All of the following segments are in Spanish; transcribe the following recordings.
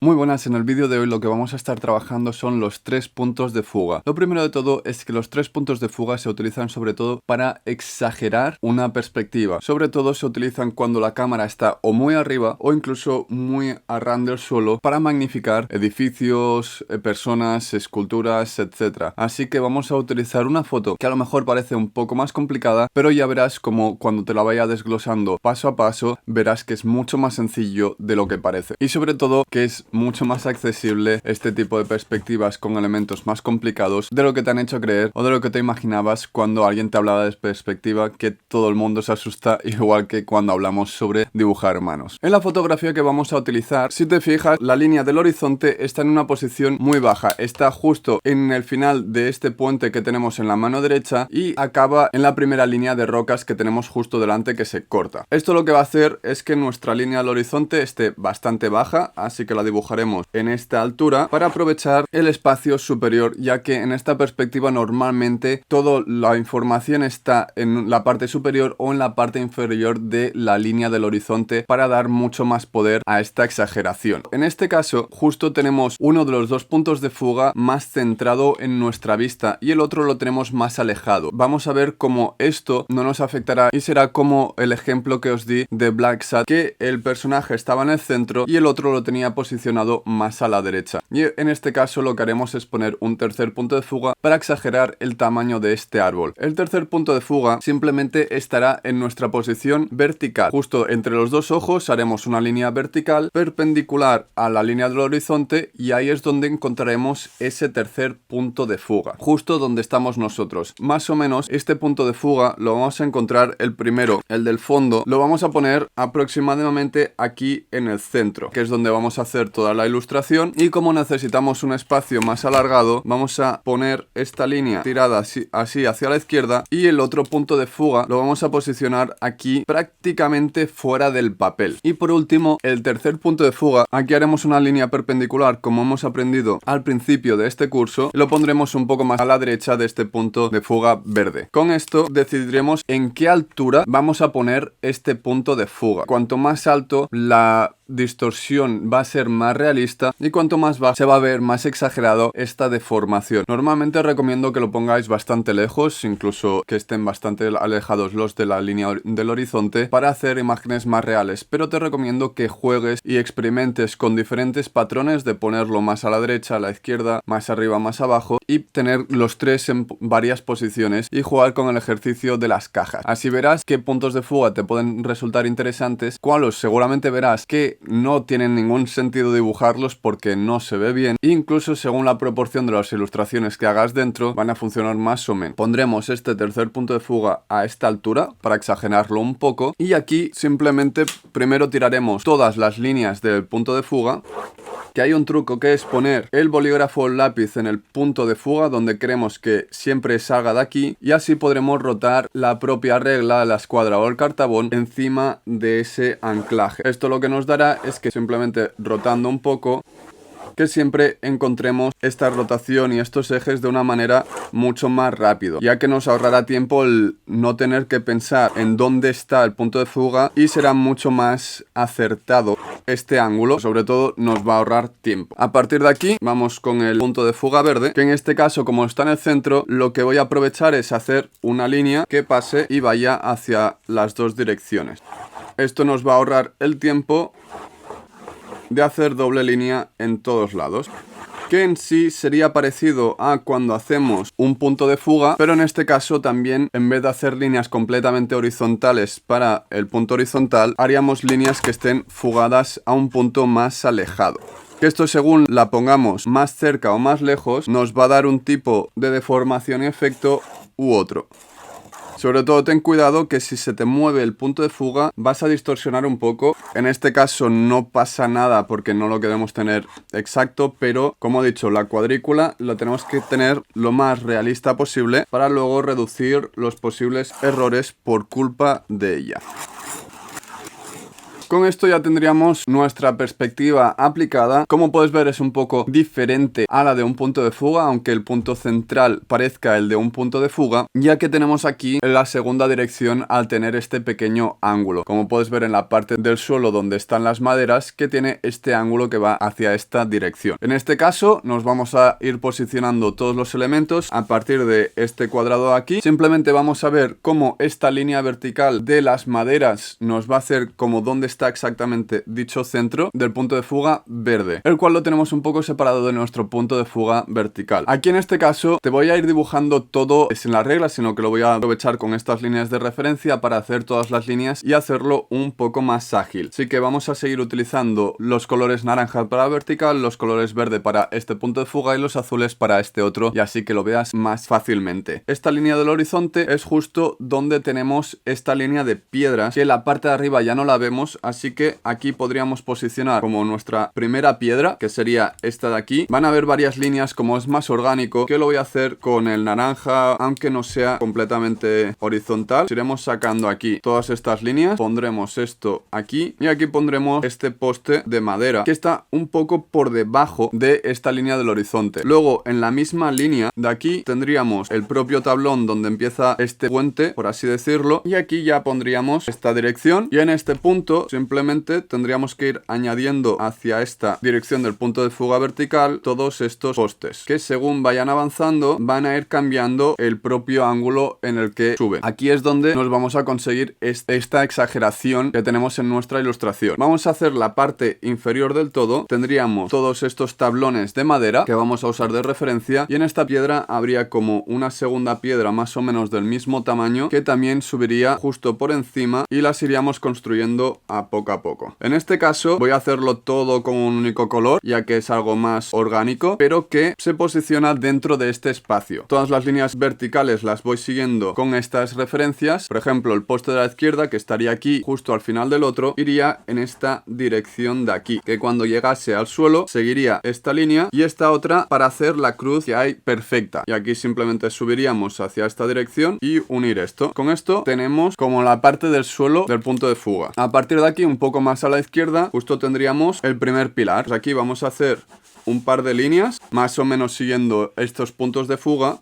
Muy buenas, en el vídeo de hoy lo que vamos a estar trabajando son los 3 puntos de fuga. Lo primero de todo es que los 3 puntos de fuga se utilizan sobre todo para exagerar una perspectiva. Sobre todo se utilizan cuando la cámara está o muy arriba o incluso muy a ras del suelo para magnificar edificios, personas, esculturas, etc. Así que vamos a utilizar una foto que a lo mejor parece un poco más complicada, pero ya verás como cuando te la vaya desglosando paso a paso, verás que es mucho más sencillo de lo que parece. Y sobre todo que es mucho más accesible este tipo de perspectivas con elementos más complicados de lo que te han hecho creer o de lo que te imaginabas cuando alguien te hablaba de perspectiva, que todo el mundo se asusta, igual que cuando hablamos sobre dibujar manos. En la fotografía que vamos a utilizar, si te fijas, la línea del horizonte está en una posición muy baja, está justo en el final de este puente que tenemos en la mano derecha y acaba en la primera línea de rocas que tenemos justo delante, que se corta. Esto lo que va a hacer es que nuestra línea del horizonte esté bastante baja, así que la dibujaremos en esta altura para aprovechar el espacio superior, ya que en esta perspectiva normalmente toda la información está en la parte superior o en la parte inferior de la línea del horizonte para dar mucho más poder a esta exageración. En este caso justo tenemos uno de los dos puntos de fuga más centrado en nuestra vista y el otro lo tenemos más alejado. Vamos a ver cómo esto no nos afectará y será como el ejemplo que os di de Black Sad, que el personaje estaba en el centro y el otro lo tenía posicionado más a la derecha. Y en este caso lo que haremos es poner un tercer punto de fuga para exagerar el tamaño de este árbol. El tercer punto de fuga simplemente estará en nuestra posición vertical. Justo entre los dos ojos haremos una línea vertical perpendicular a la línea del horizonte y ahí es donde encontraremos ese tercer punto de fuga, justo donde estamos nosotros. Más o menos este punto de fuga lo vamos a encontrar, el primero, el del fondo, lo vamos a poner aproximadamente aquí en el centro, que es donde vamos a hacer toda la ilustración. Y como necesitamos un espacio más alargado, vamos a poner esta línea tirada así hacia la izquierda y el otro punto de fuga lo vamos a posicionar aquí prácticamente fuera del papel. Y por último, el tercer punto de fuga, aquí haremos una línea perpendicular como hemos aprendido al principio de este curso, y lo pondremos un poco más a la derecha de este punto de fuga verde. Con esto decidiremos en qué altura vamos a poner este punto de fuga. Cuanto más alto, la distorsión va a ser más realista y cuanto más bajo se va a ver más exagerado esta deformación. Normalmente recomiendo que lo pongáis bastante lejos, incluso que estén bastante alejados los de la línea del horizonte para hacer imágenes más reales, pero te recomiendo que juegues y experimentes con diferentes patrones de ponerlo más a la derecha, a la izquierda, más arriba, más abajo y tener los tres en varias posiciones y jugar con el ejercicio de las cajas. Así verás qué puntos de fuga te pueden resultar interesantes, cuáles seguramente verás que no tienen ningún sentido dibujarlos porque no se ve bien, incluso según la proporción de las ilustraciones que hagas dentro van a funcionar más o menos. Pondremos este tercer punto de fuga a esta altura para exagerarlo un poco y aquí simplemente primero tiraremos todas las líneas del punto de fuga, que hay un truco que es poner el bolígrafo o el lápiz en el punto de fuga donde queremos que siempre salga de aquí y así podremos rotar la propia regla, la escuadra o el cartabón encima de ese anclaje. Esto lo que nos dará es que simplemente rotando un poco, que siempre encontremos esta rotación y estos ejes de una manera mucho más rápido, ya que nos ahorrará tiempo el no tener que pensar en dónde está el punto de fuga y será mucho más acertado este ángulo. Sobre todo nos va a ahorrar tiempo. A partir de aquí vamos con el punto de fuga verde, que en este caso, como está en el centro, lo que voy a aprovechar es hacer una línea que pase y vaya hacia las dos direcciones. Esto nos va a ahorrar el tiempo de hacer doble línea en todos lados, que en sí sería parecido a cuando hacemos un punto de fuga, pero en este caso también, en vez de hacer líneas completamente horizontales para el punto horizontal, haríamos líneas que estén fugadas a un punto más alejado. Que esto, según la pongamos más cerca o más lejos, nos va a dar un tipo de deformación y efecto u otro. Sobre todo ten cuidado que si se te mueve el punto de fuga vas a distorsionar un poco. En este caso no pasa nada porque no lo queremos tener exacto, pero como he dicho, la cuadrícula la tenemos que tener lo más realista posible para luego reducir los posibles errores por culpa de ella. Con esto ya tendríamos nuestra perspectiva aplicada. Como puedes ver, es un poco diferente a la de un punto de fuga, aunque el punto central parezca el de un punto de fuga, ya que tenemos aquí la segunda dirección al tener este pequeño ángulo. Como puedes ver en la parte del suelo donde están las maderas, que tiene este ángulo que va hacia esta dirección. En este caso nos vamos a ir posicionando todos los elementos a partir de este cuadrado de aquí. Simplemente vamos a ver cómo esta línea vertical de las maderas nos va a hacer como dónde está exactamente dicho centro del punto de fuga verde, el cual lo tenemos un poco separado de nuestro punto de fuga vertical. Aquí en este caso te voy a ir dibujando todo sin las reglas, sino que lo voy a aprovechar con estas líneas de referencia para hacer todas las líneas y hacerlo un poco más ágil. Así que vamos a seguir utilizando los colores naranja para vertical, los colores verde para este punto de fuga y los azules para este otro, y así que lo veas más fácilmente. Esta línea del horizonte es justo donde tenemos esta línea de piedras, que la parte de arriba ya no la vemos, así que aquí podríamos posicionar como nuestra primera piedra, que sería esta de aquí. Van a haber varias líneas, como es más orgánico, que lo voy a hacer con el naranja, aunque no sea completamente horizontal. Iremos sacando aquí todas estas líneas, pondremos esto aquí y aquí pondremos este poste de madera que está un poco por debajo de esta línea del horizonte. Luego en la misma línea de aquí tendríamos el propio tablón donde empieza este puente, por así decirlo, y aquí ya pondríamos esta dirección, y en este punto simplemente tendríamos que ir añadiendo hacia esta dirección del punto de fuga vertical todos estos postes, que según vayan avanzando van a ir cambiando el propio ángulo en el que suben. Aquí es donde nos vamos a conseguir esta exageración que tenemos en nuestra ilustración. Vamos a hacer la parte inferior del todo. Tendríamos todos estos tablones de madera que vamos a usar de referencia, y en esta piedra habría como una segunda piedra más o menos del mismo tamaño que también subiría justo por encima y las iríamos construyendo a poco. En este caso voy a hacerlo todo con un único color, ya que es algo más orgánico, pero que se posiciona dentro de este espacio. Todas las líneas verticales las voy siguiendo con estas referencias. Por ejemplo, el poste de la izquierda, que estaría aquí justo al final del otro, iría en esta dirección de aquí, que cuando llegase al suelo seguiría esta línea y esta otra para hacer la cruz que hay perfecta, y aquí simplemente subiríamos hacia esta dirección y unir esto. Con esto tenemos como la parte del suelo del punto de fuga. A partir de aquí, un poco más a la izquierda, justo tendríamos el primer pilar. Pues aquí vamos a hacer un par de líneas más o menos siguiendo estos puntos de fuga.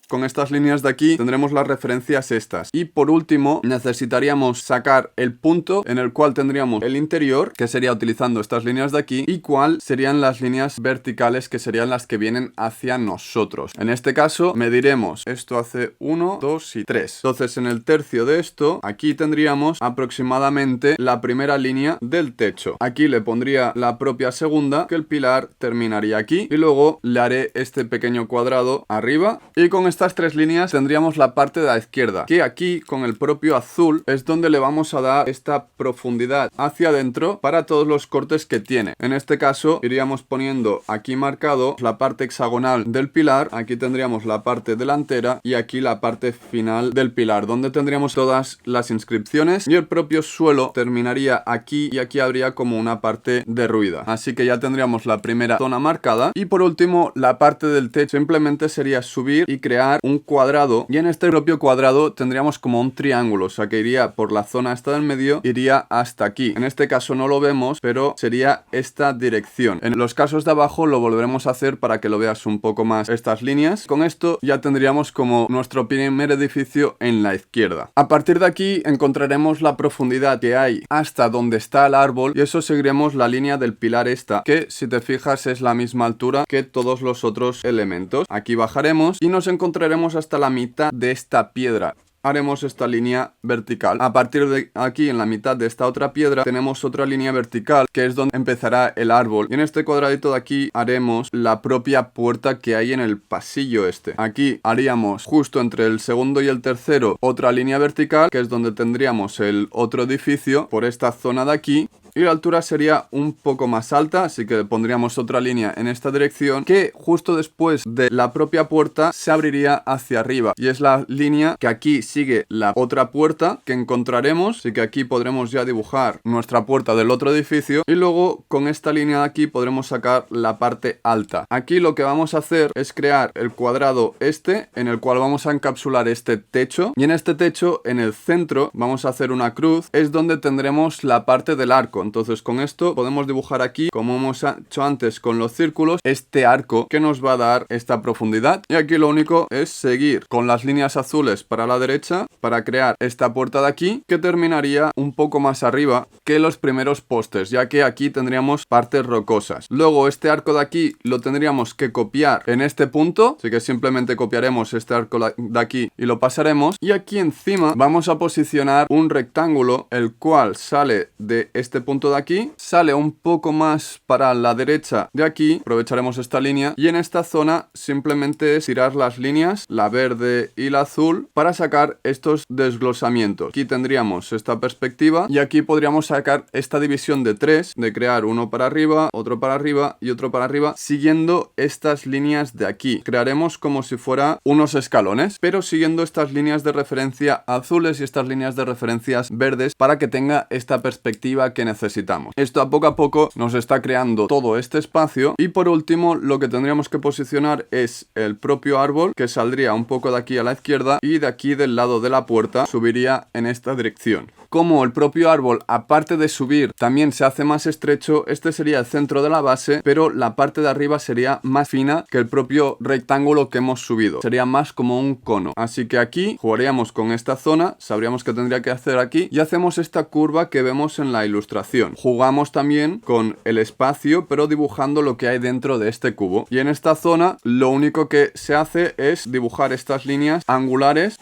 Con estas líneas de aquí tendremos las referencias estas. Y por último necesitaríamos sacar el punto en el cual tendríamos el interior, que sería utilizando estas líneas de aquí, y cuál serían las líneas verticales, que serían las que vienen hacia nosotros. En este caso mediremos, esto hace 1, 2 y 3. Entonces en el tercio de esto, aquí tendríamos aproximadamente la primera línea del techo. Aquí le pondría la propia segunda, que el pilar terminaría aquí, y luego le haré este pequeño cuadrado arriba, y con estas tres líneas tendríamos la parte de la izquierda, que aquí con el propio azul es donde le vamos a dar esta profundidad hacia adentro para todos los cortes que tiene. En este caso iríamos poniendo aquí marcado la parte hexagonal del pilar, aquí tendríamos la parte delantera y aquí la parte final del pilar, donde tendríamos todas las inscripciones, y el propio suelo terminaría aquí, y aquí habría como una parte derruida. Así que ya tendríamos la primera zona marcada, y por último la parte del techo simplemente sería subir y crear un cuadrado, y en este propio cuadrado tendríamos como un triángulo, o sea que iría por la zona esta del medio, iría hasta aquí. En este caso no lo vemos, pero sería esta dirección. En los casos de abajo lo volveremos a hacer para que lo veas un poco más estas líneas. Con esto ya tendríamos como nuestro primer edificio en la izquierda. A partir de aquí encontraremos la profundidad que hay hasta donde está el árbol, y eso seguiremos la línea del pilar esta, que si te fijas es la misma altura que todos los otros elementos. Aquí bajaremos y nos encontraremos hasta la mitad de esta piedra. Haremos esta línea vertical. A partir de aquí, en la mitad de esta otra piedra, tenemos otra línea vertical, que es donde empezará el árbol. Y en este cuadradito de aquí haremos la propia puerta que hay en el pasillo este. Aquí haríamos justo entre el segundo y el tercero otra línea vertical, que es donde tendríamos el otro edificio por esta zona de aquí. y la altura sería un poco más alta, así que pondríamos otra línea en esta dirección que justo después de la propia puerta se abriría hacia arriba, y es la línea que aquí sigue la otra puerta que encontraremos, así que aquí podremos ya dibujar nuestra puerta del otro edificio, y luego con esta línea de aquí podremos sacar la parte alta. Aquí lo que vamos a hacer es crear el cuadrado este, en el cual vamos a encapsular este techo, y en este techo, en el centro, vamos a hacer una cruz, es donde tendremos la parte del arco. Entonces con esto podemos dibujar aquí, como hemos hecho antes con los círculos, este arco que nos va a dar esta profundidad, y aquí lo único es seguir con las líneas azules para la derecha para crear esta puerta de aquí, que terminaría un poco más arriba que los primeros postes, ya que aquí tendríamos partes rocosas. Luego este arco de aquí lo tendríamos que copiar en este punto, así que simplemente copiaremos este arco de aquí y lo pasaremos, y aquí encima vamos a posicionar un rectángulo, el cual sale de este punto de aquí, sale un poco más para la derecha de aquí, aprovecharemos esta línea, y en esta zona simplemente es tirar las líneas, la verde y la azul, para sacar estos desglosamientos. Aquí tendríamos esta perspectiva, y aquí podríamos sacar esta división de tres, de crear uno para arriba, otro para arriba y otro para arriba, siguiendo estas líneas de aquí. Crearemos como si fuera unos escalones, pero siguiendo estas líneas de referencia azules y estas líneas de referencias verdes, para que tenga esta perspectiva que necesitamos. Esto a poco nos está creando todo este espacio, y por último lo que tendríamos que posicionar es el propio árbol, que saldría un poco de aquí a la izquierda, y de aquí del lado de la puerta subiría en esta dirección. Como el propio árbol, aparte de subir, también se hace más estrecho, este sería el centro de la base, pero la parte de arriba sería más fina que el propio rectángulo que hemos subido. Sería más como un cono. Así que aquí jugaríamos con esta zona, sabríamos que tendría que hacer aquí, y hacemos esta curva que vemos en la ilustración. Jugamos también con el espacio, pero dibujando lo que hay dentro de este cubo. Y en esta zona, lo único que se hace es dibujar estas líneas angulares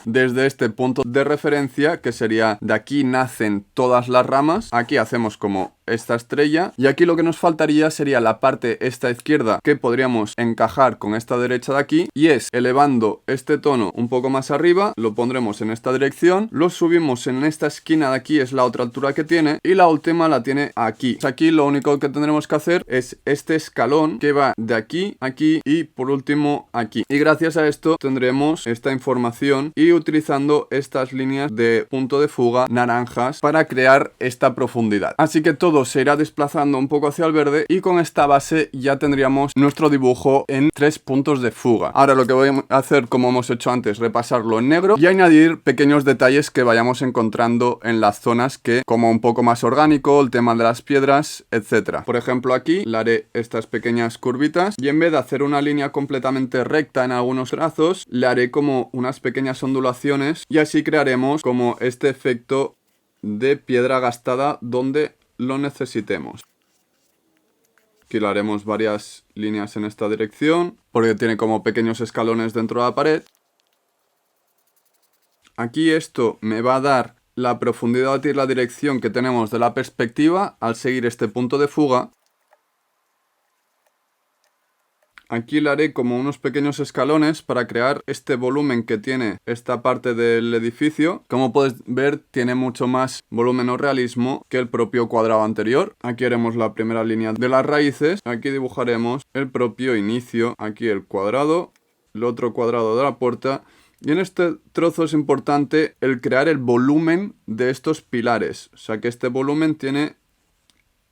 desde este punto de referencia, que sería de aquí nacen todas las ramas. Aquí hacemos como esta estrella, y aquí lo que nos faltaría sería la parte esta izquierda, que podríamos encajar con esta derecha de aquí, y es elevando este tono un poco más arriba, lo pondremos en esta dirección, lo subimos en esta esquina de aquí, es la otra altura que tiene, y la última la tiene aquí. Aquí lo único que tendremos que hacer es este escalón que va de aquí, aquí y por último aquí, y gracias a esto tendremos esta información, y utilizando estas líneas de punto de fuga naranjas para crear esta profundidad. Así que todo se irá desplazando un poco hacia el verde, y con esta base ya tendríamos nuestro dibujo en 3 puntos de fuga. Ahora lo que voy a hacer, como hemos hecho antes, repasarlo en negro y añadir pequeños detalles que vayamos encontrando en las zonas, que como un poco más orgánico, el tema de las piedras, etcétera. Por ejemplo, aquí le haré estas pequeñas curvitas, y en vez de hacer una línea completamente recta en algunos trazos, le haré como unas pequeñas ondulaciones, y así crearemos como este efecto de piedra gastada donde lo necesitemos. Aquí le haremos varias líneas en esta dirección, porque tiene como pequeños escalones dentro de la pared. Aquí esto me va a dar la profundidad y la dirección que tenemos de la perspectiva al seguir este punto de fuga. Aquí le haré como unos pequeños escalones para crear este volumen que tiene esta parte del edificio. Como puedes ver, tiene mucho más volumen o realismo que el propio cuadrado anterior. Aquí haremos la primera línea de las raíces. Aquí dibujaremos el propio inicio. Aquí el cuadrado, el otro cuadrado de la puerta. Y en este trozo es importante el crear el volumen de estos pilares. O sea que este volumen tiene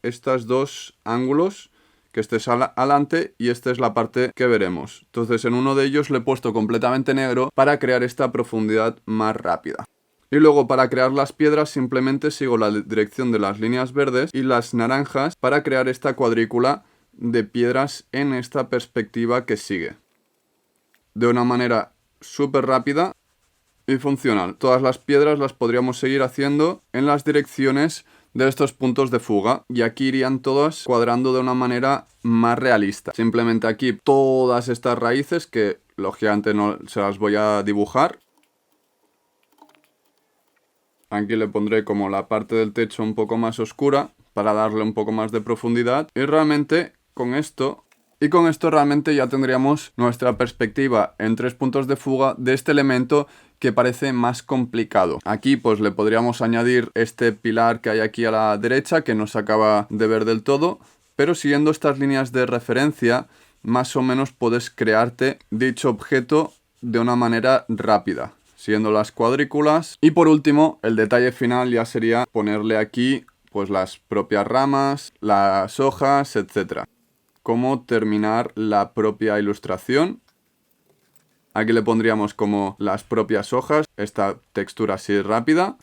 estos dos ángulos, que este es adelante y esta es la parte que veremos. Entonces en uno de ellos le he puesto completamente negro para crear esta profundidad más rápida. Y luego para crear las piedras simplemente sigo la dirección de las líneas verdes y las naranjas para crear esta cuadrícula de piedras en esta perspectiva que sigue. De una manera súper rápida y funcional. Todas las piedras las podríamos seguir haciendo en las direcciones de estos puntos de fuga, y aquí irían todas cuadrando de una manera más realista. Simplemente aquí todas estas raíces, que lógicamente no se las voy a dibujar. Aquí le pondré como la parte del techo un poco más oscura para darle un poco más de profundidad, y realmente con esto Y con esto realmente ya tendríamos nuestra perspectiva en 3 puntos de fuga de este elemento que parece más complicado. Aquí pues le podríamos añadir este pilar que hay aquí a la derecha que no se acaba de ver del todo, pero siguiendo estas líneas de referencia más o menos puedes crearte dicho objeto de una manera rápida, siguiendo las cuadrículas. Y por último, el detalle final ya sería ponerle aquí pues las propias ramas, las hojas, etc. Cómo terminar la propia ilustración. Aquí le pondríamos como las propias hojas, esta textura así rápida.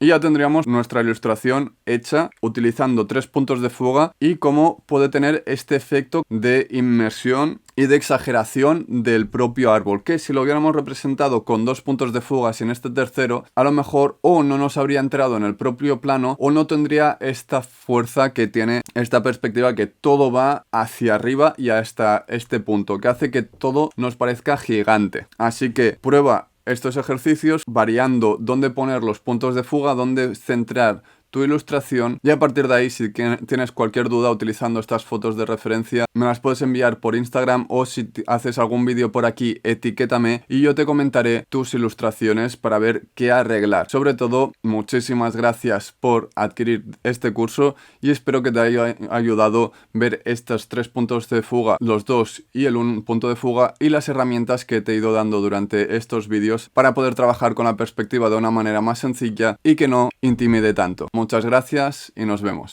Y ya tendríamos nuestra ilustración hecha utilizando 3 puntos de fuga y cómo puede tener este efecto de inmersión y de exageración del propio árbol, que si lo hubiéramos representado con 2 puntos de fuga sin este tercero, a lo mejor o no nos habría entrado en el propio plano o no tendría esta fuerza que tiene esta perspectiva, que todo va hacia arriba y hasta este punto, que hace que todo nos parezca gigante. Así que prueba estos ejercicios variando dónde poner los puntos de fuga, dónde centrar tu ilustración, y a partir de ahí, si tienes cualquier duda utilizando estas fotos de referencia, me las puedes enviar por Instagram, o si haces algún vídeo por aquí, etiquétame y yo te comentaré tus ilustraciones para ver qué arreglar. Sobre todo, muchísimas gracias por adquirir este curso y espero que te haya ayudado ver estos 3 puntos de fuga, los 2 y el 1 punto de fuga, y las herramientas que te he ido dando durante estos vídeos para poder trabajar con la perspectiva de una manera más sencilla y que no intimide tanto. Muchas gracias y nos vemos.